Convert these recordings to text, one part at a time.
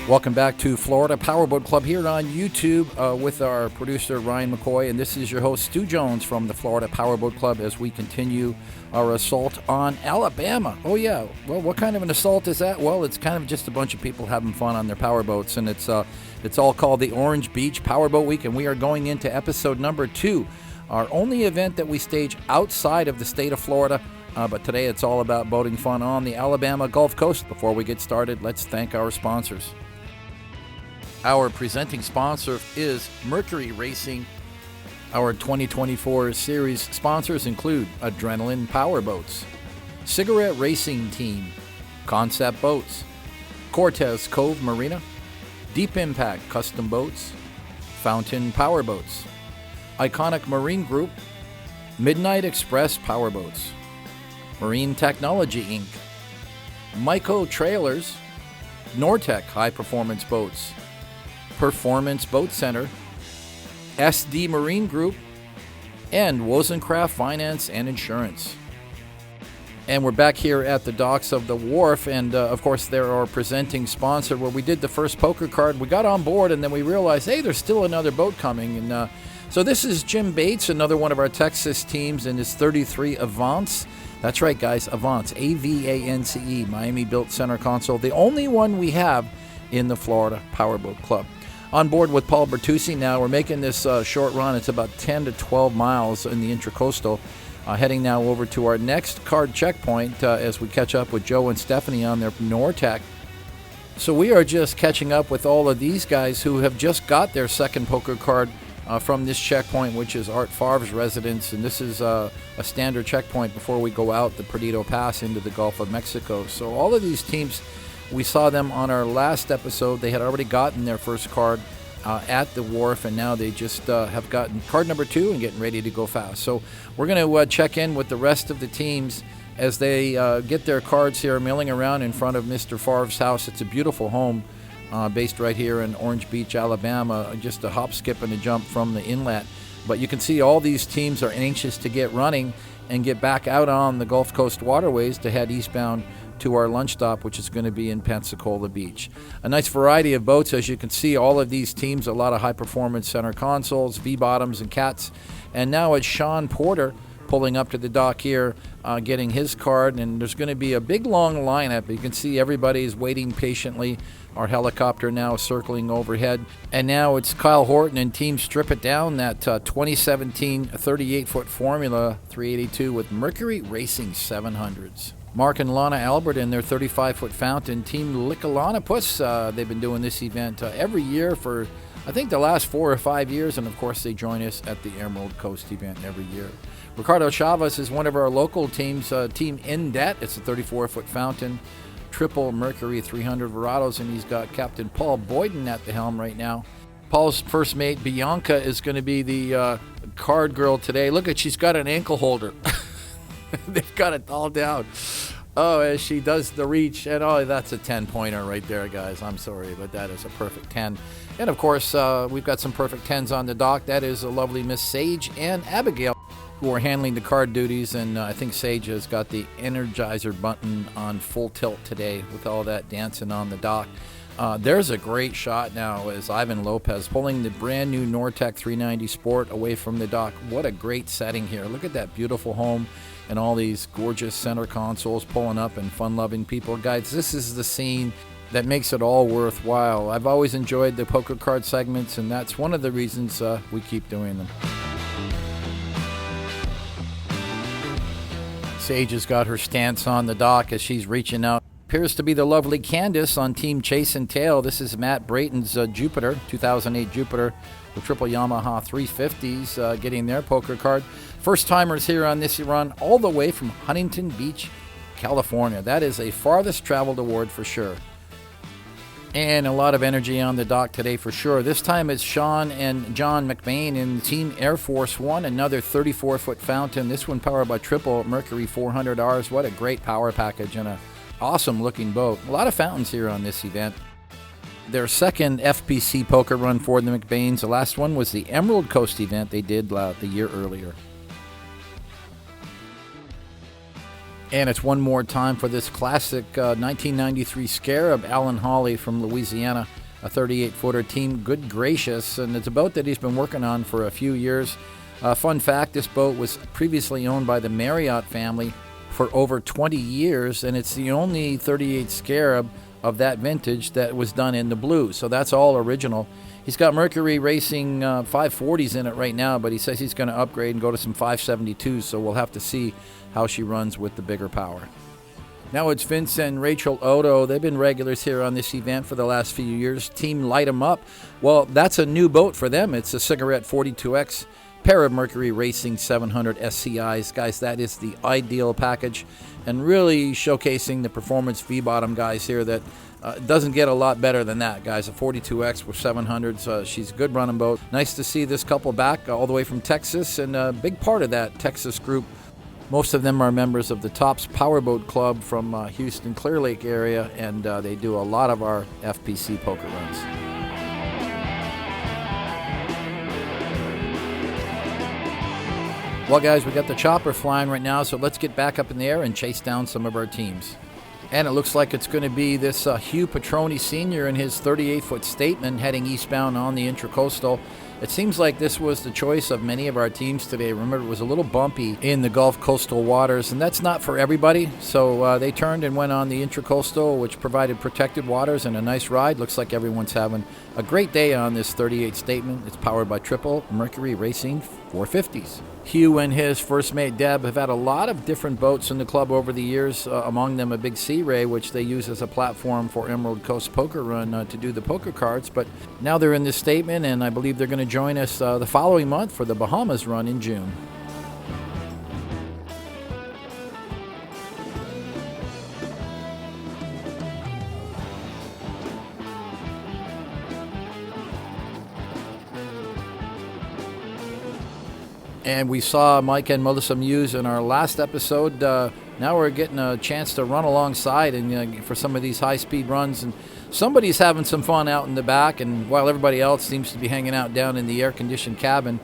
Welcome back to Florida Powerboat Club here on YouTube with our producer Ryan McCoy, and this is your host Stu Jones from the Florida Powerboat Club as we continue our assault on Alabama. Oh yeah, well, what kind of an assault is that? Well, it's kind of just a bunch of people having fun on their powerboats, and it's all called the Orange Beach Powerboat Week, and we are going into episode number 2, our only event that we stage outside of the state of Florida. But today it's all about boating fun on the Alabama Gulf Coast. Before we get started, let's thank our sponsors. Our presenting sponsor is Mercury Racing. Our 2024 series sponsors include Adrenaline Powerboats, Cigarette Racing Team, Concept Boats, Cortez Cove Marina, Deep Impact Custom Boats, Fountain Powerboats, Iconic Marine Group, Midnight Express Powerboats, Marine Technology Inc., Myco Trailers, Nortec High Performance Boats, Performance Boat Center, SD Marine Group, and WOZENCRAFT Finance and Insurance. And we're back here at the docks of the Wharf, and of course they're our presenting sponsor. Where we did the first poker card, we got on board, and then we realized, hey, there's still another boat coming. And so this is Jim Bates, another one of our Texas teams, and his 33 AVANCE. That's right, guys, AVANCE, A-V-A-N-C-E, Miami-built center console, the only one we have in the Florida Powerboat Club. On board with Paul Bertucci now. We're making this short run. It's about 10 to 12 miles in the Intracoastal. Heading now over to our next card checkpoint as we catch up with Joe and Stephanie on their Nortec. So we are just catching up with all of these guys who have just got their second poker card from this checkpoint, which is Art Favre's residence. And this is a standard checkpoint before we go out the Perdido Pass into the Gulf of Mexico. So all of these teams, we saw them on our last episode. They had already gotten their first card at the Wharf, and now they just have gotten card number 2 and getting ready to go fast. So we're going to check in with the rest of the teams as they get their cards here, milling around in front of Mr. Favre's house. It's a beautiful home based right here in Orange Beach, Alabama, just a hop, skip, and a jump from the inlet. But you can see all these teams are anxious to get running and get back out on the Gulf Coast waterways to head eastbound to our lunch stop, which is going to be in Pensacola Beach. A nice variety of boats, as you can see, all of these teams, a lot of high-performance center consoles, V-bottoms, and cats. And now it's Sean Porter pulling up to the dock here, getting his card, and there's going to be a big, long lineup. You can see everybody's waiting patiently. Our helicopter now circling overhead. And now it's Kyle Horton and Team Strip It Down, that 2017 38-foot Formula 382 with Mercury Racing 700s. Mark and Lana Albert and their 35-foot Fountain, Team LICKALONAPUS. They've been doing this event every year for, I think, the last 4 or 5 years, and of course they join us at the Emerald Coast event every year. Ricardo Chavez is one of our local teams, Team In Debt. It's a 34-foot Fountain, triple Mercury 300 Verados, and he's got Captain Paul Boyden at the helm right now. Paul's first mate, Bianca, is going to be the card girl today. Look at, she's got an ankle holder. They've got it all down. Oh, as she does the reach, and oh, that's a 10-pointer right there, guys. I'm sorry, but that is a perfect 10. And, of course, we've got some perfect 10s on the dock. That is a lovely Miss Sage and Abigail, who are handling the card duties, and I think Sage has got the Energizer button on full tilt today with all that dancing on the dock. There's a great shot now as Ivan Lopez pulling the brand new Nortec 390 Sport away from the dock. What a great setting here. Look at that beautiful home and all these gorgeous center consoles pulling up and fun-loving people. Guys, this is the scene that makes it all worthwhile. I've always enjoyed the poker card segments, and that's one of the reasons we keep doing them. Sage has got her stance on the dock as she's reaching out. Appears to be the lovely Candace on Team Chase and Tail. This is Matt Brayton's Jupiter, 2008 Jupiter, the triple Yamaha 350s, getting their poker card. First-timers here on this run, all the way from Huntington Beach, California. That is a farthest traveled award for sure. And a lot of energy on the dock today for sure. This time it's Sean and John McBain in Team Air Force One, another 34-foot Fountain. This one powered by triple Mercury 400Rs. What a great power package and a awesome looking boat. A lot of fountains here on this event. Their second FPC poker run for the McBains. The last one was the Emerald Coast event they did the year earlier. And it's one more time for this classic 1993 SCARAB Alan Hawley from Louisiana. a 38-footer, Team Good Gracious, and it's a boat that he's been working on for a few years. Fun fact, this boat was previously owned by the Marriott family for over 20 years, and it's the only 38 SCARAB of that vintage that was done in the blue, so that's all original. He's got Mercury Racing 540s in it right now, but he says he's going to upgrade and go to some 572s, so we'll have to see how she runs with the bigger power. Now it's Vince and Rachel Odo. They've been regulars here on this event for the last few years. Team Light 'em Up. Well, that's a new boat for them. It's a Cigarette 42X, pair of Mercury Racing 700 SCIs. Guys, that is the ideal package, and really showcasing the performance V-bottom guys here that doesn't get a lot better than that, guys. A 42X with 700s. She's a good running boat. Nice to see this couple back all the way from Texas, and a big part of that Texas group. Most of them are members of the Tops Powerboat Club from Houston, Clear Lake area, and they do a lot of our FPC poker runs. Well, guys, we got the chopper flying right now, so let's get back up in the air and chase down some of our teams. And it looks like it's going to be this Hugh Petroni Sr. in his 38-foot Statement heading eastbound on the Intracoastal. It seems like this was the choice of many of our teams today. Remember, it was a little bumpy in the Gulf coastal waters, and that's not for everybody. So they turned and went on the Intracoastal, which provided protected waters and a nice ride. Looks like everyone's having a great day on this 38 Statement. It's powered by triple Mercury Racing 450s. Hugh and his first mate Deb have had a lot of different boats in the club over the years, among them a big Sea Ray, which they use as a platform for Emerald Coast Poker Run to do the poker cards. But now they're in this Statement, and I believe they're going to join us the following month for the Bahamas run in June. And we saw Mike and Melissa Muse in our last episode. Now we're getting a chance to run alongside and for some of these high-speed runs. And somebody's having some fun out in the back, and while everybody else seems to be hanging out down in the air-conditioned cabin,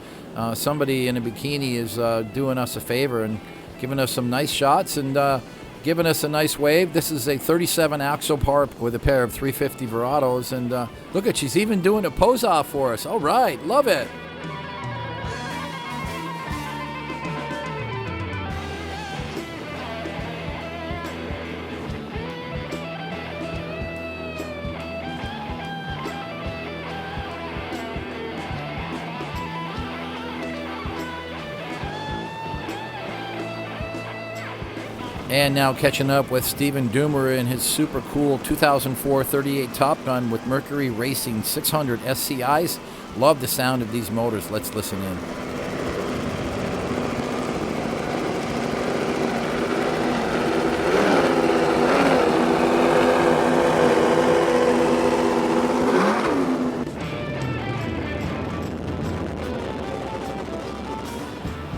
somebody in a bikini is doing us a favor and giving us some nice shots and giving us a nice wave. This is a 37 AXOPAR with a pair of 350 Verados. And look at, she's even doing a pose-off for us. All right, love it. And now catching up with Stephen Doomer in his super cool 2004 38 Top Gun with Mercury Racing 600 SCIs. Love the sound of these motors. Let's listen in.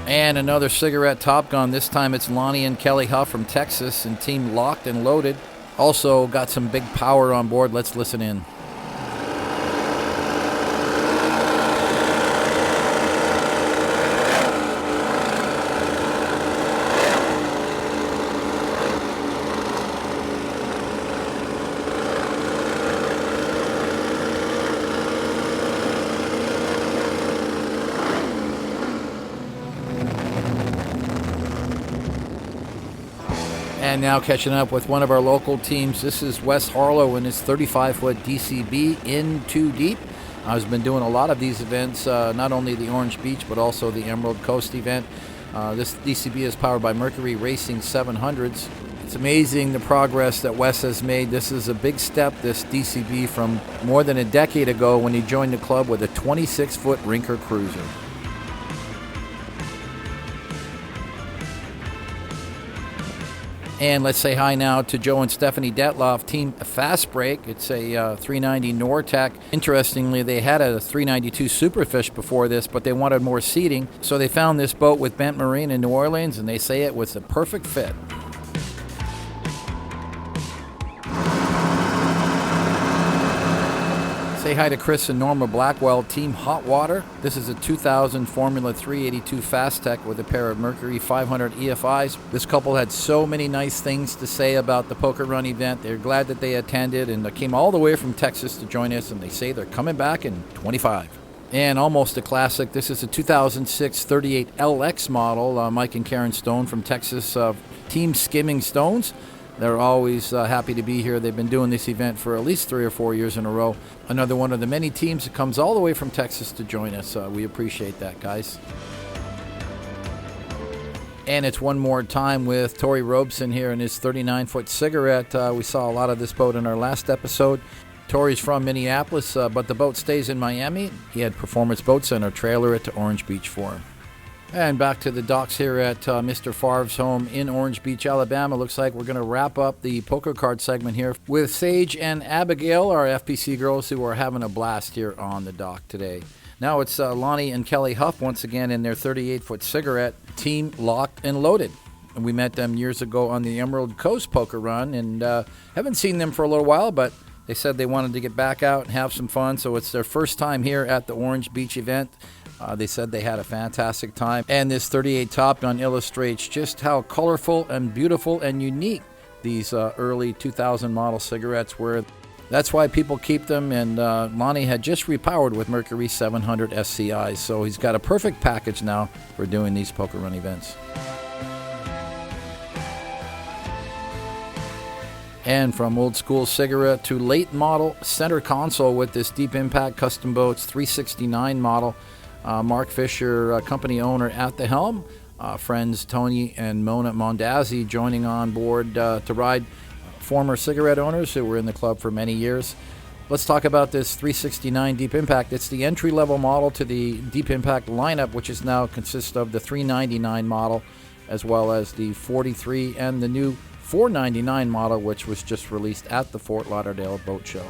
And another cigarette Top Gun. This time it's Lonnie and Kelly Huff from Texas and Team Locked and Loaded. Also got some big power on board. Let's listen in. And now catching up with one of our local teams. This is Wes Harlow and his 35-foot DCB in too deep. I've been doing a lot of these events, not only the Orange Beach, but also the Emerald Coast event. This DCB is powered by Mercury Racing 700s. It's amazing the progress that Wes has made. This is a big step, this DCB, from more than a decade ago when he joined the club with a 26-foot Rinker Cruiser. And let's say hi now to Joe and Stephanie Detloff, Team Fast Break. It's a 390 Nortec. Interestingly, they had a 392 Superfish before this, but they wanted more seating. So they found this boat with Bent Marine in New Orleans, and they say it was the perfect fit. Say hi to Chris and Norma Blackwell, Team Hot Water. This is a 2000 Formula 382 Fastech with a pair of Mercury 500 EFIs. This couple had so many nice things to say about the Poker Run event. They're glad that they attended and came all the way from Texas to join us, and they say they're coming back in 25. And almost a classic, this is a 2006 38LX model. Mike and Karen Stone from Texas, Team Skimming Stones. They're always happy to be here. They've been doing this event for at least 3 or 4 years in a row. Another one of the many teams that comes all the way from Texas to join us. We appreciate that, guys. And it's one more time with Tori Robeson here in his 39-foot cigarette. We saw a lot of this boat in our last episode. Tori's from Minneapolis, but the boat stays in Miami. He had Performance Boat Center trailer it to Orange Beach for him. And back to the docks here at Mr. Favre's home in Orange Beach, Alabama. Looks like we're going to wrap up the poker card segment here with Sage and Abigail, our FPC girls, who are having a blast here on the dock today. Now it's Lonnie and Kelly Huff once again in their 38-foot cigarette, team locked and loaded. And we met them years ago on the Emerald Coast Poker Run, and haven't seen them for a little while, but they said they wanted to get back out and have some fun, so it's their first time here at the Orange Beach event. They said they had a fantastic time, and this 38 Top Gun illustrates just how colorful and beautiful and unique these early 2000 model cigarettes were. That's why people keep them, and Lonnie had just repowered with Mercury 700 SCIs, so he's got a perfect package now for doing these Poker Run events. And from old school cigarette to late model center console with this Deep Impact Custom Boats 369 model. Mark Fisher, company owner at the helm. Friends Tony and Mona Mondazzi joining on board to ride. Former cigarette owners who were in the club for many years. Let's talk about this 369 Deep Impact. It's the entry-level model to the Deep Impact lineup, which is now consists of the 399 model, as well as the 43 and the new 499 model, which was just released at the Fort Lauderdale Boat Show.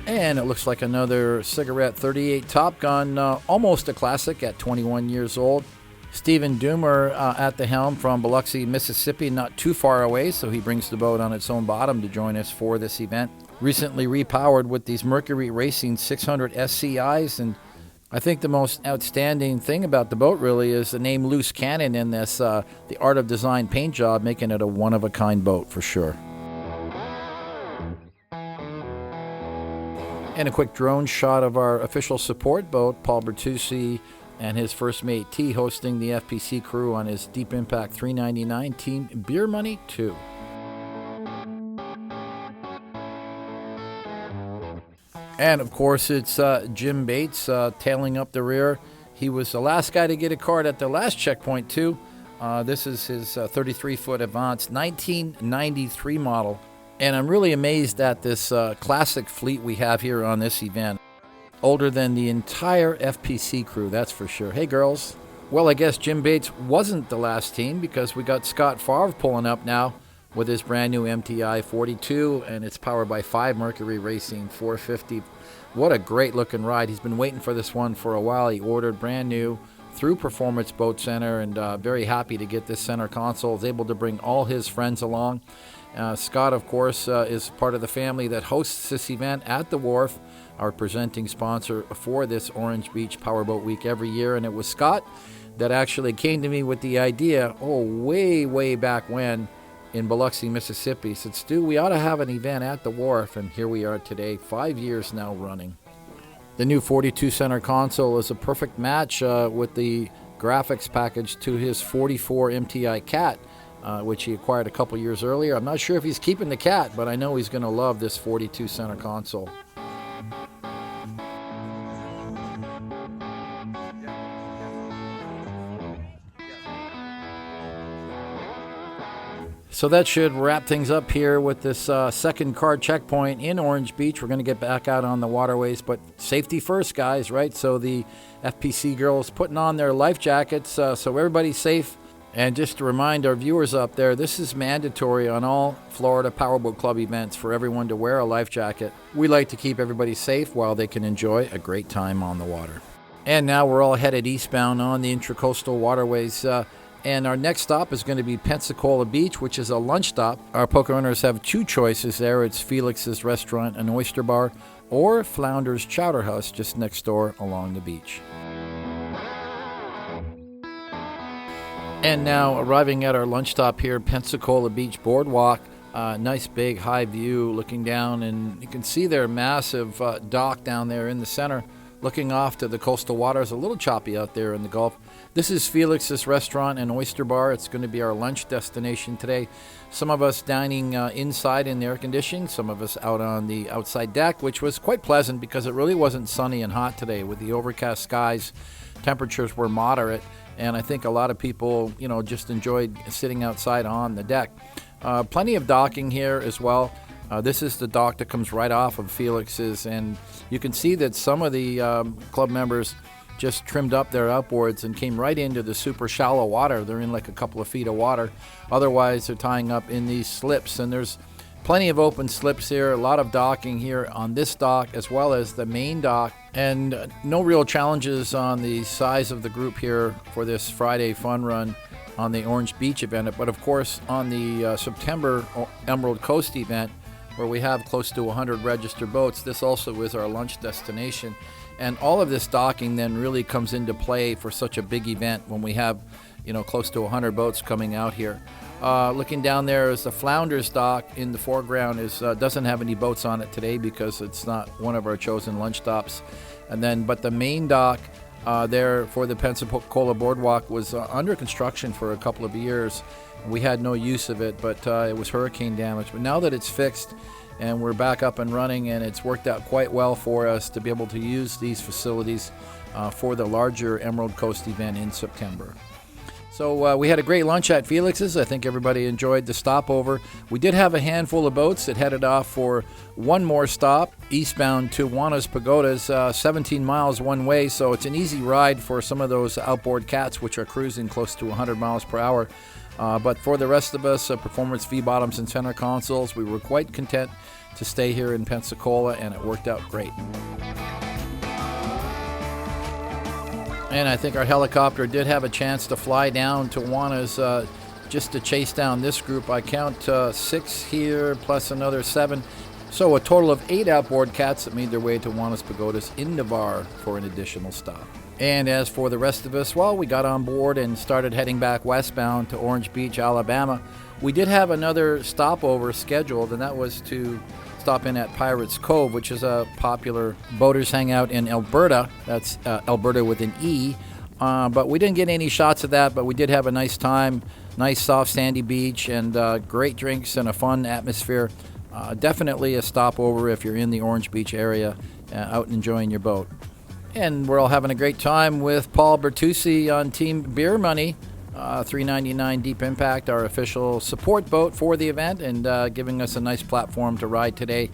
And it looks like another cigarette 38 Top Gun, almost a classic at 21 years old. Stephen Doomer at the helm from Biloxi, Mississippi, not too far away, so he brings the boat on its own bottom to join us for this event. Recently repowered with these Mercury Racing 600 SCIs, and I think the most outstanding thing about the boat really is the name Loose Cannon in this, the Art of Design paint job, making it a one-of-a-kind boat for sure. And a quick drone shot of our official support boat, Paul Bertucci and his first mate T, hosting the FPC crew on his Deep Impact 399 Team Beer Money 2. And of course it's Jim Bates tailing up the rear. He was the last guy to get a card at the last checkpoint too. This is his 33-foot AVANCE 1993 model. And I'm really amazed at this classic fleet we have here on this event. Older than the entire FPC crew, that's for sure. Hey, girls. Well, I guess Jim Bates wasn't the last team because we got Scott Favre pulling up now with his brand new MTI 42, and it's powered by 5 Mercury Racing 450. What a great looking ride. He's been waiting for this one for a while. He ordered brand new through Performance Boat Center, and very happy to get this center console. Is able to bring all his friends along. Scott, of course, is part of the family that hosts this event at the Wharf, our presenting sponsor for this Orange Beach Powerboat Week every year. And it was Scott that actually came to me with the idea, way back when, in Biloxi, Mississippi. He said, Stu, we ought to have an event at the Wharf, and here we are today, 5 years now running. The new 42 center console is a perfect match with the graphics package to his 44 MTI Cat, which he acquired a couple years earlier. I'm not sure if he's keeping the Cat, but I know he's going to love this 42 center console. So that should wrap things up here with this second card checkpoint in Orange Beach. We're going to get back out on the waterways, but safety first, guys, right? So the FPC girls putting on their life jackets so everybody's safe. And just to remind our viewers up there, this is mandatory on all Florida Powerboat Club events for everyone to wear a life jacket. We like to keep everybody safe while they can enjoy a great time on the water. And now we're all headed eastbound on the intracoastal waterways. And our next stop is going to be Pensacola Beach, which is a lunch stop. Our poker owners have two choices there. It's Felix's Restaurant and Oyster Bar or Flounder's Chowder House just next door along the beach. And now arriving at our lunch stop here, Pensacola Beach Boardwalk. Nice big high view looking down, and you can see their massive dock down there in the center looking off to the coastal waters. A little choppy out there in the Gulf. This is Felix's Restaurant and Oyster Bar. It's going to be our lunch destination today. Some of us dining inside in the air conditioning, some of us out on the outside deck, which was quite pleasant because it really wasn't sunny and hot today. With the overcast skies, temperatures were moderate, and I think a lot of people, just enjoyed sitting outside on the deck. Plenty of docking here as well. This is the dock that comes right off of Felix's, and you can see that some of the club members just trimmed up their outboards and came right into the super shallow water. They're in like a couple of feet of water. Otherwise, they're tying up in these slips, and there's plenty of open slips here, a lot of docking here on this dock as well as the main dock, and no real challenges on the size of the group here for this Friday fun run on the Orange Beach event. But of course, on the September Emerald Coast event, where we have close to 100 registered boats, this also is our lunch destination. And all of this docking then really comes into play for such a big event when we have, close to 100 boats coming out here. Looking down there is the Flounders dock in the foreground. Doesn't have any boats on it today because it's not one of our chosen lunch stops. But the main dock there for the Pensacola Boardwalk was under construction for a couple of years. We had no use of it, but it was hurricane damage. But now that it's fixed and we're back up and running, and it's worked out quite well for us to be able to use these facilities for the larger Emerald Coast event in September. So we had a great lunch at Felix's. I think everybody enjoyed the stopover. We did have a handful of boats that headed off for one more stop, eastbound to Juana's Pagodas, 17 miles one way. So it's an easy ride for some of those outboard cats, which are cruising close to 100 miles per hour. But for the rest of us, performance V-bottoms and center consoles, we were quite content to stay here in Pensacola, and it worked out great. And I think our helicopter did have a chance to fly down to Juana's just to chase down this group. I count 6 here plus another 7. So a total of 8 outboard cats that made their way to Juana's Pagodas in Navarre for an additional stop. And as for the rest of us, well, we got on board and started heading back westbound to Orange Beach, Alabama. We did have another stopover scheduled, and that was to stop in at Pirates Cove, which is a popular boaters hangout in Alberta. That's Alberta with an E. But we didn't get any shots of that, but we did have a nice time. Nice soft sandy beach and great drinks and a fun atmosphere. Definitely a stopover if you're in the Orange Beach area, out enjoying your boat. And we're all having a great time with Paul Bertucci on Team Beer Money, $3.99 Deep Impact, our official support boat for the event, and giving us a nice platform to ride today.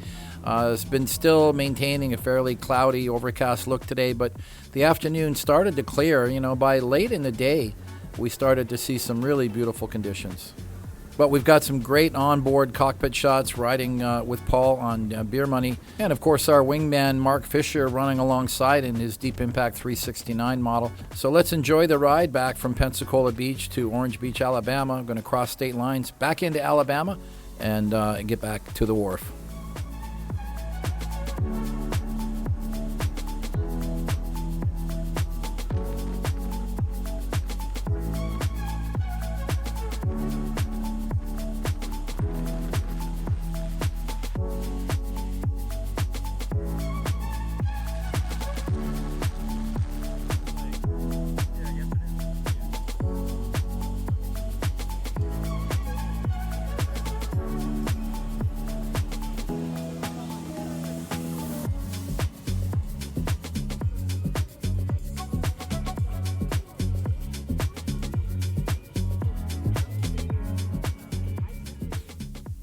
It's been still maintaining a fairly cloudy, overcast look today, but the afternoon started to clear. By late in the day, we started to see some really beautiful conditions. But we've got some great onboard cockpit shots riding with Paul on Beer Money. And, of course, our wingman, Mark Fisher, running alongside in his Deep Impact 369 model. So let's enjoy the ride back from Pensacola Beach to Orange Beach, Alabama. I'm going to cross state lines back into Alabama and get back to the wharf.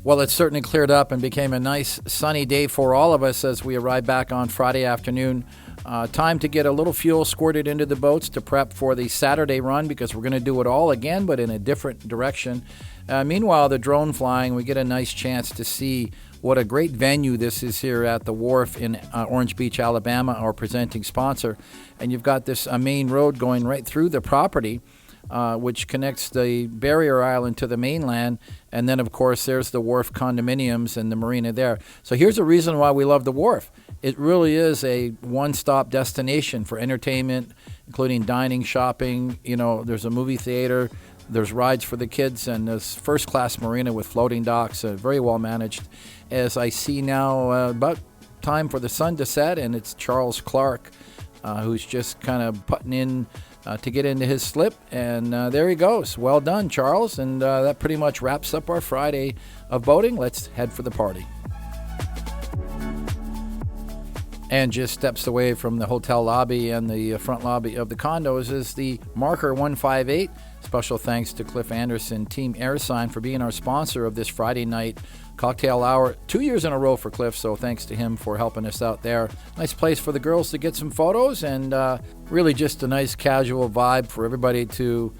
Well, it certainly cleared up and became a nice sunny day for all of us as we arrived back on Friday afternoon. Time to get a little fuel squirted into the boats to prep for the Saturday run, because we're going to do it all again, but in a different direction. Meanwhile, the drone flying, we get a nice chance to see what a great venue this is here at the Wharf in Orange Beach, Alabama, our presenting sponsor. And you've got this main road going right through the property. which connects the barrier island to the mainland. And then, of course, there's the Wharf condominiums and the marina there. So here's a reason why we love the Wharf. It really is a one-stop destination for entertainment, including dining, shopping. You know, there's a movie theater, there's rides for the kids, and there's first-class marina with floating docks, very well managed. As I see now, about time for the sun to set, and it's Charles Clark, who's just kind of putting in to get into his slip, and there he goes. Well done, Charles, and that pretty much wraps up our Friday of boating. Let's head for the party. And just steps away from the hotel lobby and the front lobby of the condos is the Marker 158. Special thanks to Cliff Anderson, Team AirSign, for being our sponsor of this Friday night cocktail hour. 2 years in a row for Cliff, so thanks to him for helping us out there. Nice place for the girls to get some photos, and really just a nice casual vibe for everybody to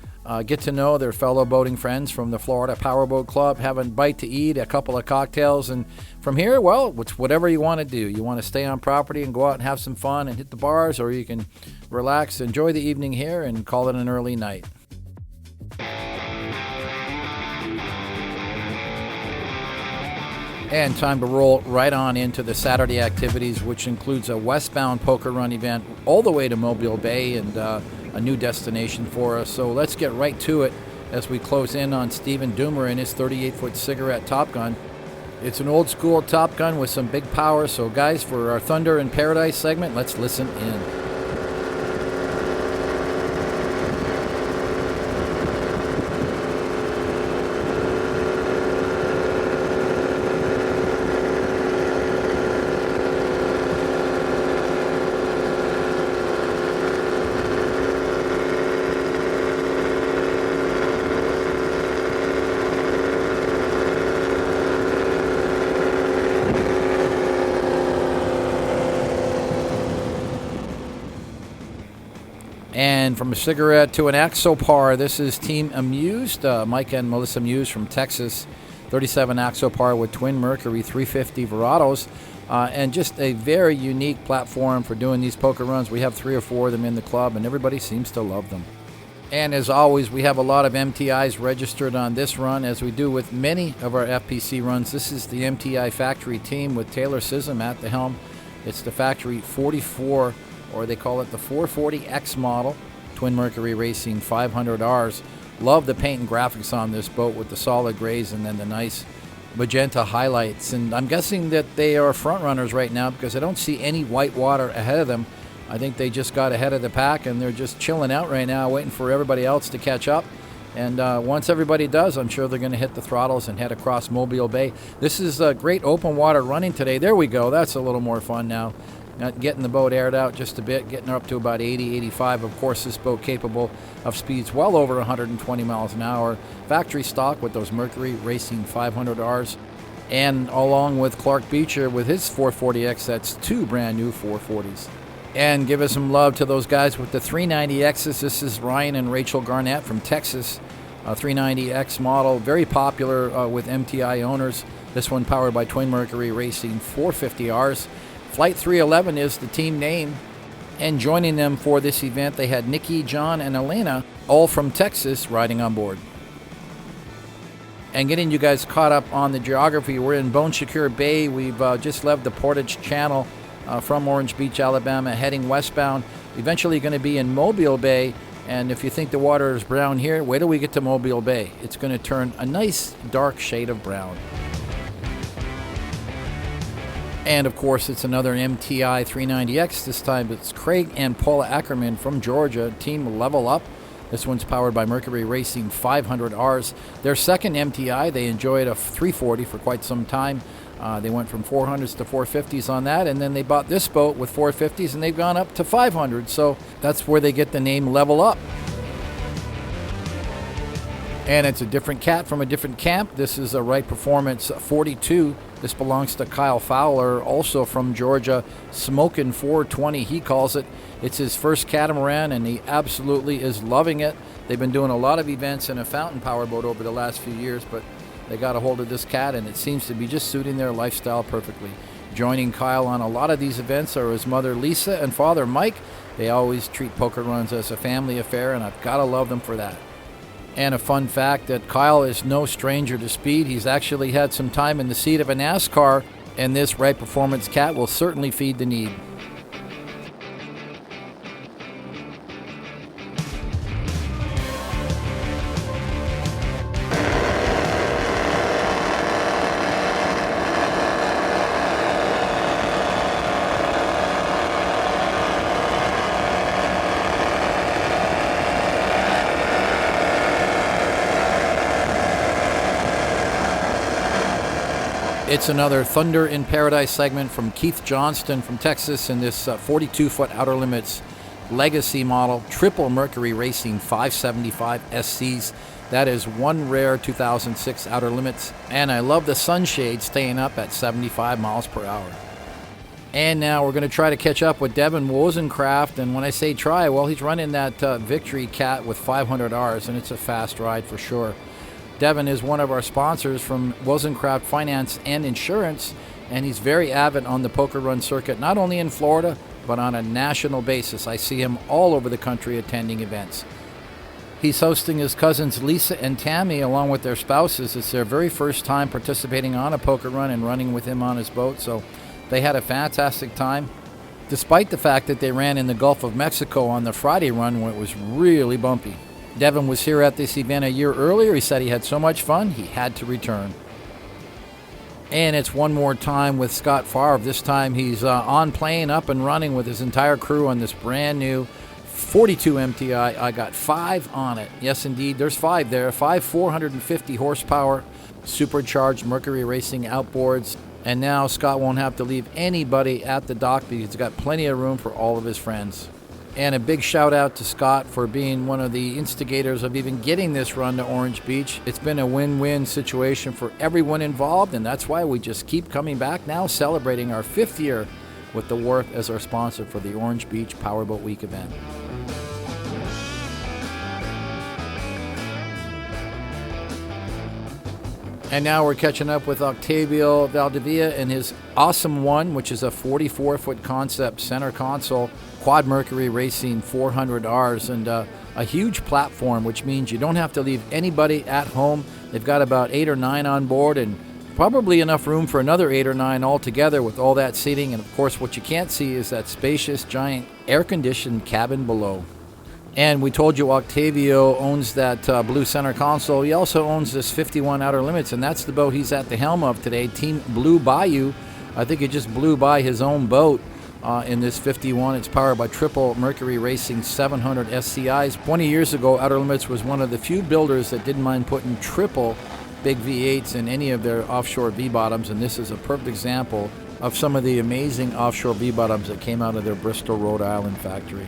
get to know their fellow boating friends from the Florida Powerboat Club, have a bite to eat, a couple of cocktails, and from here, well, it's whatever you want to do. You want to stay on property and go out and have some fun and hit the bars, or you can relax, enjoy the evening here, and call it an early night. And time to roll right on into the Saturday activities, which includes a westbound poker run event all the way to Mobile Bay, and a new destination for us. So let's get right to it as we close in on Stephen Doomer and his 38-foot cigarette Top Gun. It's an old school Top Gun with some big power. So guys, for our Thunder in Paradise segment, let's listen in. And from a cigarette to an AXOPAR, this is Team A-MUSED, Mike and Melissa Muse from Texas. 37 AXOPAR with twin Mercury 350 Verados, and just a very unique platform for doing these poker runs. We have 3 or 4 of them in the club, and everybody seems to love them. And as always, we have a lot of MTIs registered on this run, as we do with many of our FPC runs. This is the MTI factory team with Taylor Sissom at the helm. It's the factory 44, or they call it the 440X model, Twin Mercury Racing 500Rs. Love the paint and graphics on this boat with the solid grays and then the nice magenta highlights. And I'm guessing that they are front runners right now because I don't see any white water ahead of them. I think they just got ahead of the pack and they're just chilling out right now, waiting for everybody else to catch up. And once everybody does, I'm sure they're going to hit the throttles and head across Mobile Bay. This is a great open water running today. There we go. That's a little more fun now. Getting the boat aired out just a bit, getting her up to about 80, 85. Of course, this boat capable of speeds well over 120 miles an hour. Factory stock with those Mercury Racing 500Rs. And along with Clark Beecher with his 440X, that's 2 brand new 440s. And give us some love to those guys with the 390Xs. This is Ryan and Rachel Garnett from Texas. 390X model, very popular with MTI owners. This one powered by Twin Mercury Racing 450Rs. Flight 311 is the team name, and joining them for this event, they had Nikki, John, and Elena, all from Texas, riding on board. And getting you guys caught up on the geography, we're in Bon Secours Bay. We've just left the Portage Channel from Orange Beach, Alabama, heading westbound. Eventually going to be in Mobile Bay, and if you think the water is brown here, wait till we get to Mobile Bay. It's going to turn a nice dark shade of brown. And of course, it's another MTI 390X. This time it's Craig and Paula Ackerman from Georgia, Team Level Up. This one's powered by Mercury Racing 500Rs. Their second MTI, they enjoyed a 340 for quite some time. They went from 400s to 450s on that, and then they bought this boat with 450s, and they've gone up to 500s. So that's where they get the name Level Up. And it's a different cat from a different camp. This is a Wright Performance 42. This belongs to Kyle Fowler, also from Georgia. SMOKIN 420, he calls it. It's his first catamaran, and he absolutely is loving it. They've been doing a lot of events in a fountain powerboat over the last few years, but they got a hold of this cat, and it seems to be just suiting their lifestyle perfectly. Joining Kyle on a lot of these events are his mother, Lisa, and father, Mike. They always treat poker runs as a family affair, and I've got to love them for that. And a fun fact that Kyle is no stranger to speed. He's actually had some time in the seat of a NASCAR, and this Wright Performance Cat will certainly feed the need. It's another Thunder in Paradise segment from Keith Johnston from Texas in this 42-foot Outer Limits Legacy model, Triple Mercury Racing 575 SCs. That is one rare 2006 Outer Limits. And I love the sunshade staying up at 75 miles per hour. And now we're going to try to catch up with Devin WOZENCRAFT. And when I say try, well, he's running that Victory Cat with 500 Rs, and it's a fast ride for sure. Devin is one of our sponsors from WOZENCRAFT Finance and Insurance, and he's very avid on the poker run circuit, not only in Florida, but on a national basis. I see him all over the country attending events. He's hosting his cousins Lisa and Tammy along with their spouses. It's their very first time participating on a poker run and running with him on his boat, so they had a fantastic time, despite the fact that they ran in the Gulf of Mexico on the Friday run when it was really bumpy. Devin was here at this event a year earlier. He said he had so much fun, he had to return. And it's one more time with Scott Favre. This time he's on plane, up and running with his entire crew on this brand new 42 MTI. I got 5 on it. Yes, indeed, there's 5 there. 5 450 horsepower supercharged Mercury Racing outboards. And now Scott won't have to leave anybody at the dock because he's got plenty of room for all of his friends. And a big shout out to Scott for being one of the instigators of even getting this run to Orange Beach. It's been a win-win situation for everyone involved, and that's why we just keep coming back now, celebrating our 5th year with the Wharf as our sponsor for the Orange Beach Powerboat Week event. And now we're catching up with Octavio Valdivia and his awesome one, which is a 44-foot concept center console Quad Mercury Racing 400 Rs, and a huge platform, which means you don't have to leave anybody at home. They've got about 8 or 9 on board, and probably enough room for another 8 or 9 altogether with all that seating. And of course, what you can't see is that spacious, giant, air-conditioned cabin below. And we told you Octavio owns that blue center console. He also owns this 51 Outer Limits, and that's the boat he's at the helm of today, Team Blue BAYOU. I think he just blew by his own boat in this 51. It's powered by Triple Mercury Racing 700 SCIs. 20 years ago, Outer Limits was one of the few builders that didn't mind putting triple big V8s in any of their offshore V-bottoms, and this is a perfect example of some of the amazing offshore V-bottoms that came out of their Bristol, Rhode Island factory.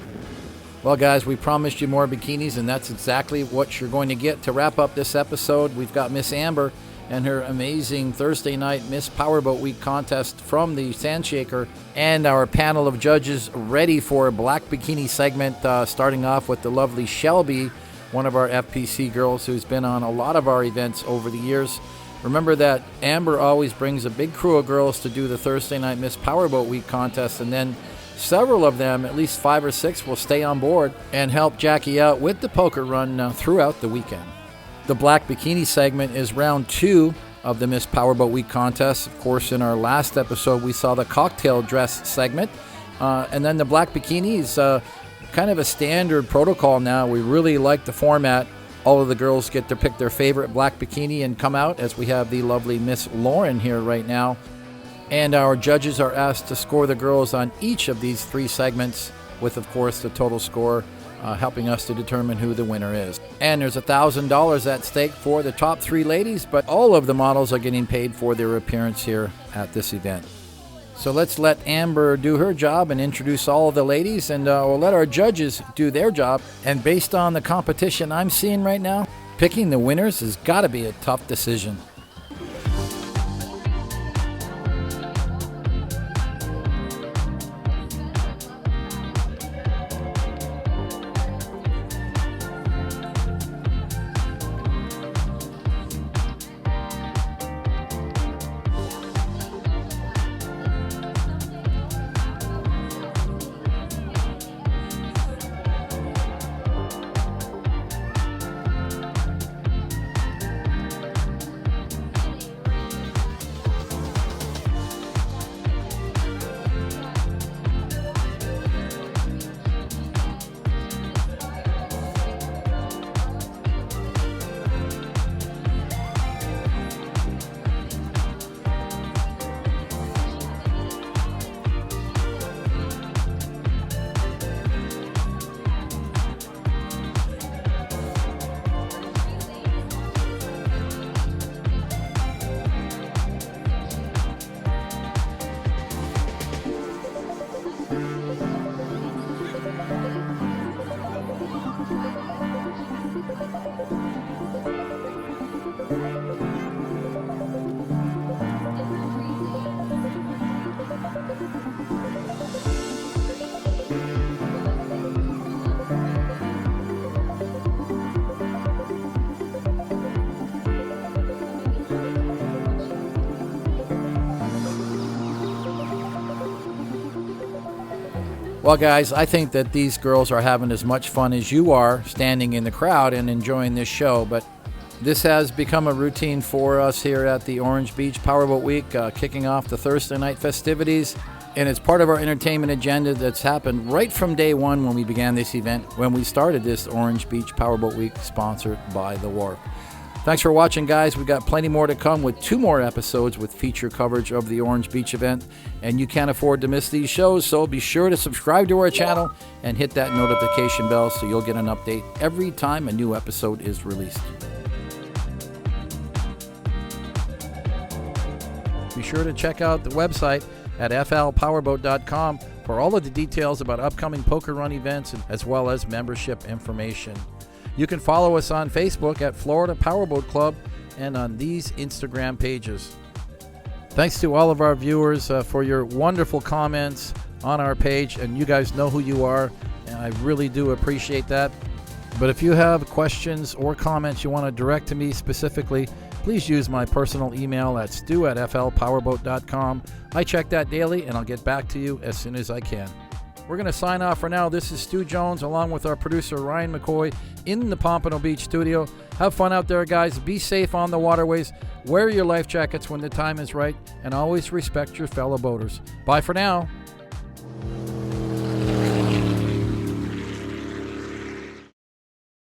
Well, guys, we promised you more bikinis, and that's exactly what you're going to get. To wrap up this episode, we've got Miss Amber and her amazing Thursday night Miss Powerboat Week contest from the Sandshaker, and our panel of judges ready for a black bikini segment, starting off with the lovely Shelby, one of our FPC girls who's been on a lot of our events over the years. Remember that Amber always brings a big crew of girls to do the Thursday night Miss Powerboat Week contest, and then several of them, at least 5 or 6, will stay on board and help Jackie out with the poker run throughout the weekend. The Black Bikini segment is round 2 of the Miss Powerboat Week contest. Of course, in our last episode, we saw the cocktail dress segment. And then the Black Bikini is kind of a standard protocol now. We really like the format. All of the girls get to pick their favorite black bikini and come out, as we have the lovely Miss Lauren here right now. And our judges are asked to score the girls on each of these 3 segments, with, of course, the total score helping us to determine who the winner is. And there's $1,000 at stake for the top 3 ladies, but all of the models are getting paid for their appearance here at this event. So let's let Amber do her job and introduce all of the ladies, and we'll let our judges do their job. And based on the competition I'm seeing right now, picking the winners has got to be a tough decision. Well, guys, I think that these girls are having as much fun as you are standing in the crowd and enjoying this show, but this has become a routine for us here at the Orange Beach Powerboat Week, kicking off the Thursday night festivities. And it's part of our entertainment agenda that's happened right from day one when we began this event, when we started this Orange Beach Powerboat Week, sponsored by the Wharf. Thanks for watching, guys. We've got plenty more to come with 2 more episodes with feature coverage of the Orange Beach event. And you can't afford to miss these shows, so be sure to subscribe to our channel and hit that notification bell so you'll get an update every time a new episode is released. Be sure to check out the website at flpowerboat.com for all of the details about upcoming poker run events as well as membership information. You can follow us on Facebook at Florida Powerboat Club and on these Instagram pages. Thanks to all of our viewers for your wonderful comments on our page, and you guys know who you are, and I really do appreciate that. But if you have questions or comments you want to direct to me specifically, please use my personal email at stu@flpowerboat.com. I check that daily, and I'll get back to you as soon as I can. We're going to sign off for now. This is Stu Jones along with our producer Ryan McCoy in the Pompano Beach studio. Have fun out there, guys. Be safe on the waterways. Wear your life jackets when the time is right, and always respect your fellow boaters. Bye for now.